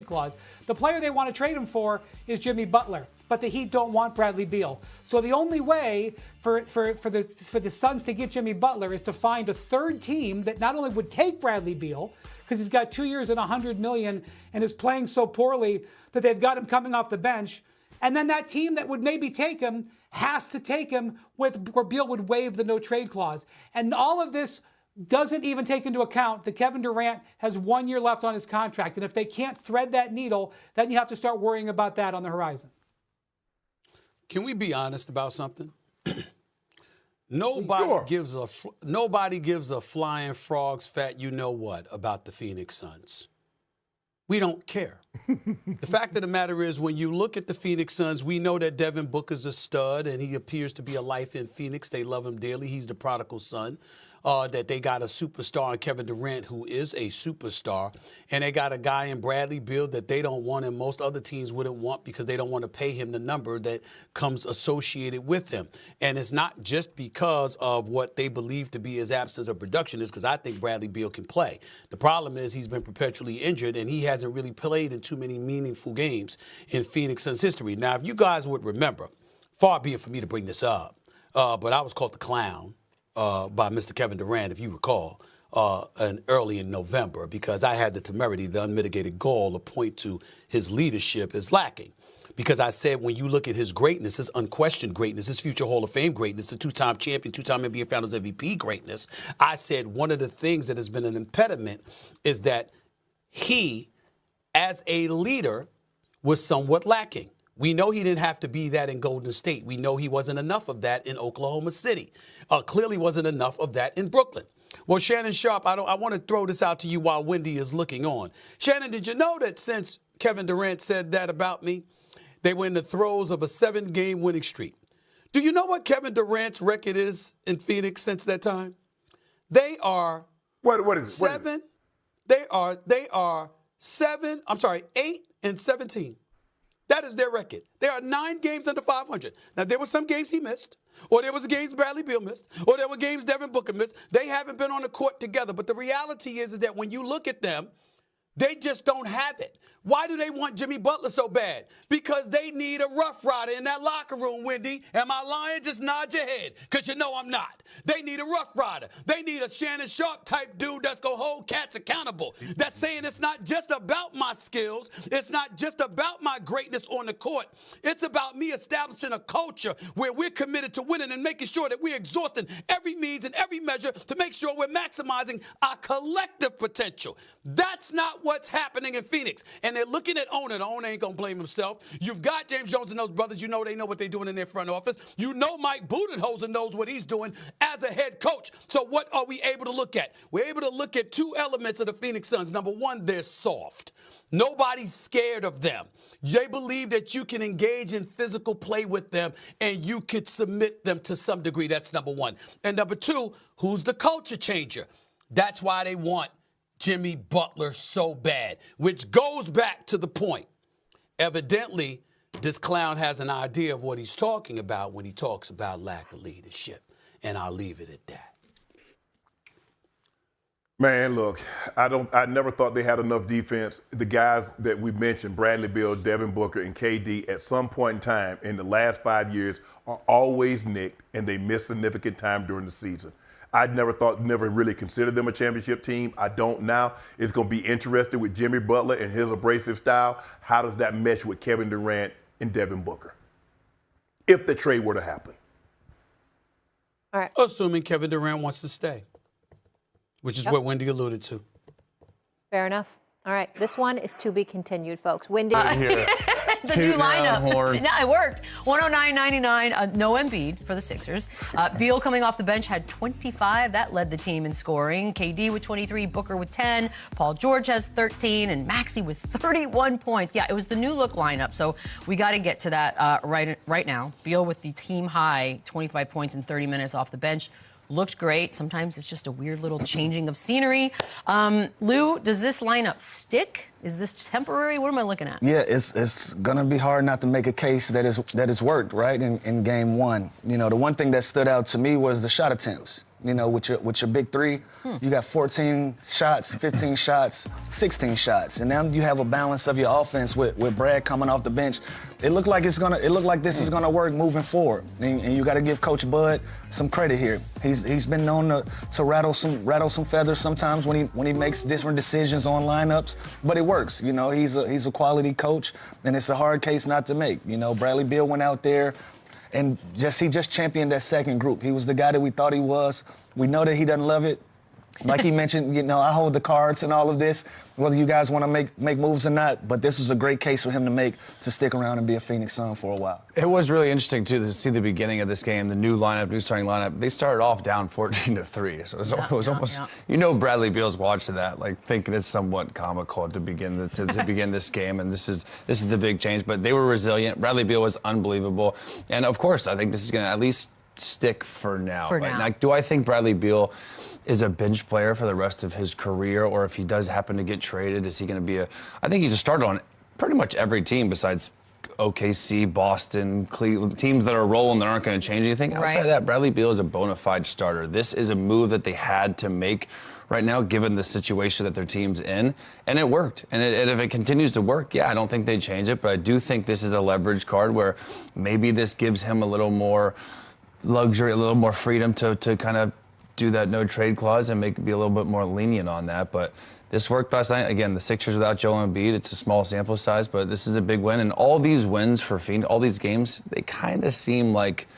clause. The player they want to trade him for is Jimmy Butler, but the Heat don't want Bradley Beal. So the only way for the Suns to get Jimmy Butler is to find a third team that not only would take Bradley Beal, because he's got 2 years and $100 million and is playing so poorly that they've got him coming off the bench, and then that team that would maybe take him has to take him where Beal would waive the no trade clause. And all of this doesn't even take into account that Kevin Durant has 1 year left on his contract. And if they can't thread that needle, then you have to start worrying about that on the horizon. Can we be honest about something? Nobody gives a flying frog's fat you-know-what about the Phoenix Suns. We don't care. The fact of the matter is, when you look at the Phoenix Suns, we know that Devin Booker's a stud, and he appears to be a life in Phoenix. They love him dearly. He's the prodigal son. That they got a superstar in Kevin Durant, who is a superstar, and they got a guy in Bradley Beal that they don't want and most other teams wouldn't want because they don't want to pay him the number that comes associated with him. And it's not just because of what they believe to be his absence of production, is because I think Bradley Beal can play. The problem is he's been perpetually injured, and he hasn't really played in too many meaningful games in Phoenix Suns history. Now, if you guys would remember, far be it for me to bring this up, but I was called the clown by Mr. Kevin Durant, if you recall, early in November, because I had the temerity, the unmitigated gall to point to his leadership as lacking. Because I said, when you look at his greatness, his unquestioned greatness, his future Hall of Fame greatness, the two-time champion, two-time NBA Finals MVP greatness, I said one of the things that has been an impediment is that he, as a leader, was somewhat lacking. We know he didn't have to be that in Golden State. We know he wasn't enough of that in Oklahoma City. Clearly wasn't enough of that in Brooklyn. Well, Shannon Sharpe, I want to throw this out to you while Wendy is looking on. Shannon, did you know that since Kevin Durant said that about me, they were in the throes of a 7-game winning streak? Do you know what Kevin Durant's record is in Phoenix since that time? They are what is seven. They are 8-17. That is their record. They are 9 games under 500. Now, there were some games he missed, or there was games Bradley Beal missed, or there were games Devin Booker missed. They haven't been on the court together. But the reality is that when you look at them, they just don't have it. Why do they want Jimmy Butler so bad? Because they need a rough rider in that locker room, Wendy. Am I lying? Just nod your head, because you know I'm not. They need a rough rider. They need a Shannon Sharpe type dude that's going to hold cats accountable. That's saying it's not just about my skills. It's not just about my greatness on the court. It's about me establishing a culture where we're committed to winning and making sure that we're exhausting every means and every measure to make sure we're maximizing our collective potential. That's not what's happening in Phoenix. And they're looking at owner. The owner ain't going to blame himself. You've got James Jones and those brothers. You know they know what they're doing in their front office. You know Mike Budenholzer knows what he's doing as a head coach. So what are we able to look at? We're able to look at 2 elements of the Phoenix Suns. Number one, they're soft. Nobody's scared of them. They believe that you can engage in physical play with them and you could submit them to some degree. That's number one. And number two, who's the culture changer? That's why they want Jimmy Butler so bad, which goes back to the point. Evidently, this clown has an idea of what he's talking about when he talks about lack of leadership. And I'll leave it at that. Man, look, I never thought they had enough defense. The guys that we mentioned, Bradley Beal, Devin Booker, and KD, at some point in time in the last 5 years are always nicked, and they miss significant time during the season. I never really considered them a championship team. I don't now. It's going to be interesting with Jimmy Butler and his abrasive style. How does that mesh with Kevin Durant and Devin Booker? If the trade were to happen. All right. Assuming Kevin Durant wants to stay, which is what Wendy alluded to. Fair enough. All right. This one is to be continued, folks. Wendy. The new lineup. Yeah, it worked. 109-99, no Embiid for the Sixers. Beal coming off the bench had 25. That led the team in scoring. KD with 23, Booker with 10, Paul George has 13, and Maxey with 31 points. Yeah, it was the new look lineup, so we got to get to that right now. Beal with the team high 25 points in 30 minutes off the bench. Looked great. Sometimes it's just a weird little changing of scenery. Lou, does this lineup stick? Is this temporary? What am I looking at? Yeah, it's going to be hard not to make a case that it's worked, right, in game one. You know, the one thing that stood out to me was the shot attempts. you know, with your big three. You got 14 shots, 15 shots, 16 shots, and now you have a balance of your offense with Brad coming off the bench. It looked like this is gonna work moving forward, and you got to give Coach Bud some credit here. He's been known to rattle some feathers sometimes when he makes different decisions on lineups, but it works. You know, he's a quality coach, and it's a hard case not to make. You know, Bradley Beal went out there and he just championed that second group. He was the guy that we thought he was. We know that he doesn't love it. Like he mentioned, you know, I hold the cards and all of this, whether you guys want to make moves or not, but this is a great case for him to make to stick around and be a Phoenix Sun for a while. It was really interesting, too, to see the beginning of this game, the new starting lineup. They started off down 14-3, so it was almost, you know, Bradley Beal's watching that, like thinking it's somewhat comical to begin begin this game, and this is the big change. But they were resilient. Bradley Beal was unbelievable, and of course, I think this is going to at least stick for now. Like, do I think Bradley Beal is a bench player for the rest of his career, or if he does happen to get traded, is he going to be I think he's a starter on pretty much every team besides OKC, Boston, Cleveland, teams that are rolling that aren't going to change anything. Outside of that, Bradley Beal is a bona fide starter. This is a move that they had to make right now, given the situation that their team's in, and it worked. And if it continues to work, I don't think they change it, but I do think this is a leverage card where maybe this gives him a little more luxury, a little more freedom to kind of do that no trade clause and be a little bit more lenient on that. But this worked last night. Again, the Sixers without Joel Embiid, it's a small sample size, but this is a big win. And all these wins for Phoenix, all these games, they kind of seem like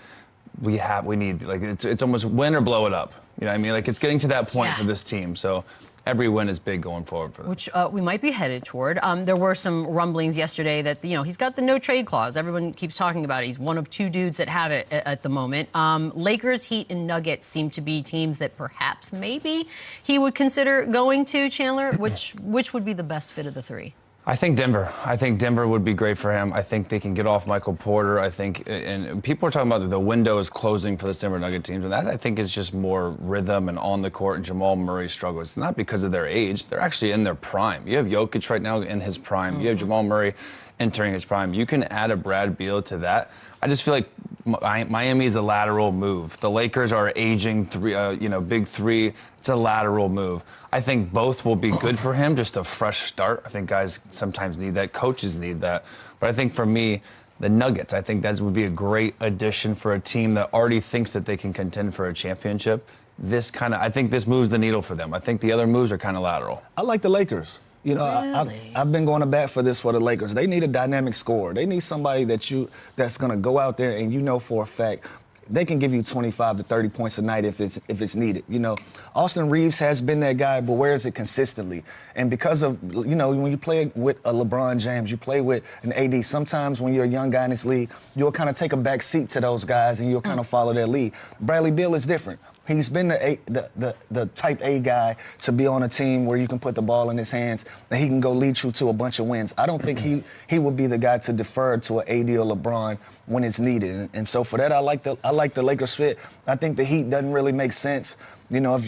we need, like it's almost win or blow it up. You know what I mean? Like it's getting to that point for this team. So every win is big going forward for them. Which we might be headed toward. There were some rumblings yesterday that, you know, he's got the no trade clause. Everyone keeps talking about it. He's one of two dudes that have it at the moment. Lakers, Heat, and Nuggets seem to be teams that perhaps maybe he would consider going to. Chandler, which would be the best fit of the three? I think Denver. I think Denver would be great for him. I think they can get off Michael Porter. I think, and people are talking about the window is closing for the Denver Nuggets teams, and that I think is just more rhythm and on the court. And Jamal Murray struggles. It's not because of their age. They're actually in their prime. You have Jokic right now in his prime. You have Jamal Murray entering his prime. You can add a Brad Beal to that. I just feel like Miami is a lateral move. The Lakers are aging big three. It's a lateral move. I think both will be good for him, just a fresh start. I think guys sometimes need that. Coaches need that. But I think for me, the Nuggets, I think that would be a great addition for a team that already thinks that they can contend for a championship. I think this moves the needle for them. I think the other moves are kind of lateral. I like the Lakers. You know, really? I've been going to bat for this for the Lakers. They need a dynamic scorer. They need somebody that's going to go out there and you know for a fact they can give you 25 to 30 points a night if it's needed. You know, Austin Reeves has been that guy, but where is it consistently? And because of, you know, when you play with a LeBron James, you play with an AD, sometimes when you're a young guy in this league, you'll kind of take a back seat to those guys and you'll kind of follow their lead. Bradley Beal is different. He's been the type A guy to be on a team where you can put the ball in his hands and he can go lead you to a bunch of wins. I don't think he would be the guy to defer to an AD or LeBron when it's needed. And so for that, I like the Lakers fit. I think the Heat doesn't really make sense. You know,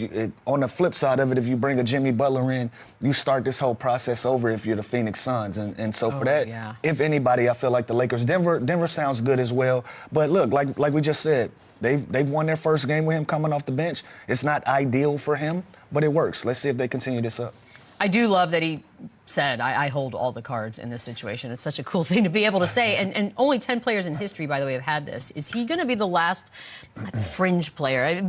on the flip side of it, if you bring a Jimmy Butler in, you start this whole process over if you're the Phoenix Suns. And so for that, if anybody, I feel like the Lakers. Denver sounds good as well. But look, like we just said, they've won their first game with him coming off the bench. It's not ideal for him, but it works. Let's see if they continue this up. I do love that he said, I hold all the cards in this situation. It's such a cool thing to be able to say. And only 10 players in history, by the way, have had this. Is he going to be the last fringe player?